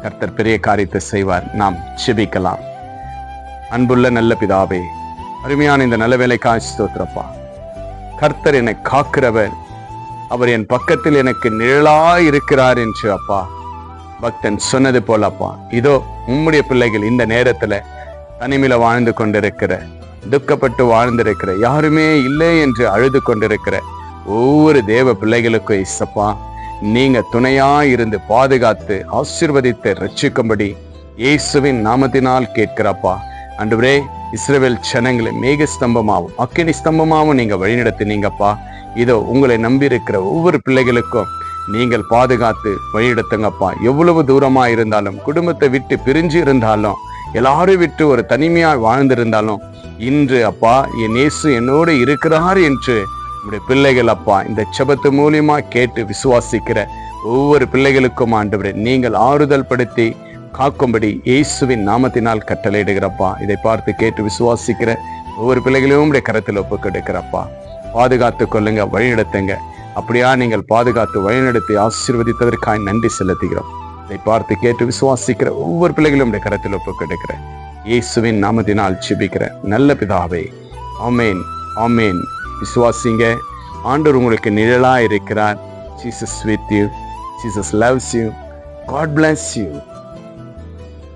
கர்த்தர் பெரிய காரியத்தை செய்வார். நாம் ஜெபிக்கலாம். அன்புள்ள நல்ல பிதாவே, அருமையான இந்த நல்ல வேலைக்காய் ஸ்தோத்திரப்பா. கர்த்தர் என்னை காக்கிறவர், அவர் என் பக்கத்தில் எனக்கு நிழலாய் இருக்கிறார் என்று அப்பா பக்தன் சொன்னது போல அப்பா, இதோ உம்முடைய பிள்ளைகள் இந்த நேரத்துல தனிமையில வாழ்ந்து கொண்டிருக்கிற, துக்கப்பட்டு வாழ்ந்திருக்கிற, யாருமே இல்லை என்று அழுது கொண்டிருக்கிற ஒவ்வொரு தேவ பிள்ளைகளுக்கும் இயேசப்பா நீங்க துணையா இருந்து பாதுகாத்து ஆசீர்வதித்து ரட்சிக்கும்படி இயேசுவின் நாமத்தினால் கேட்கிறப்பா. ஆண்டவரே, இஸ்ரவேல் ஜனங்களை மேக ஸ்தம்பமாவும் அக்கினி ஸ்தம்பமாவும் நீங்க வழிநடத்தினீங்கப்பா. இதோ உங்களை நம்பி இருக்கிற ஒவ்வொரு பிள்ளைகளுக்கும் நீங்கள் பாதுகாத்து வழிநடத்துங்கப்பா. எவ்வளவு தூரமா இருந்தாலும், குடும்பத்தை விட்டு பிரிஞ்சு இருந்தாலும், எல்லாரும் விட்டு ஒரு தனிமையா வாழ்ந்திருந்தாலும், இன்று அப்பா என் இயேசு என்னோடு இருக்கிறார் என்று உடைய பிள்ளைகள் அப்பா இந்த ஜெபத்து மூலியமா கேட்டு விசுவாசிக்கிற ஒவ்வொரு பிள்ளைகளுக்கும் ஆண்டவரே நீங்கள் ஆறுதல் படுத்தி காக்கும்படி இயேசுவின் நாமத்தினால் கட்டளையிடுகிறப்பா. இதை பார்த்து கேட்டு விசுவாசிக்கிற ஒவ்வொரு பிள்ளைகளையும் உடைய கரத்தில் ஒப்புக்கொடுக்கிறப்பா. பாதுகாத்து கொள்ளுங்க, வழிநடத்துங்க. அப்படியா நீங்கள் பாதுகாத்து வழிநடத்தி ஆசீர்வதித்ததற்காக நன்றி செலுத்துகிறோம். இதை பார்த்து கேட்டு விசுவாசிக்கிற ஒவ்வொரு பிள்ளைகளும் உடைய கரத்தில் ஒப்புக்கொடுக்கிறேன். இயேசுவின் நாமத்தினால் ஜெபிக்கிற நல்ல பிதாவே, ஆமேன், ஆமேன். விசுவாசிங்க. ஆண்டவர் உங்களுக்கு நிழலா இருக்கிறார். Jesus with you. Jesus loves you. God bless you.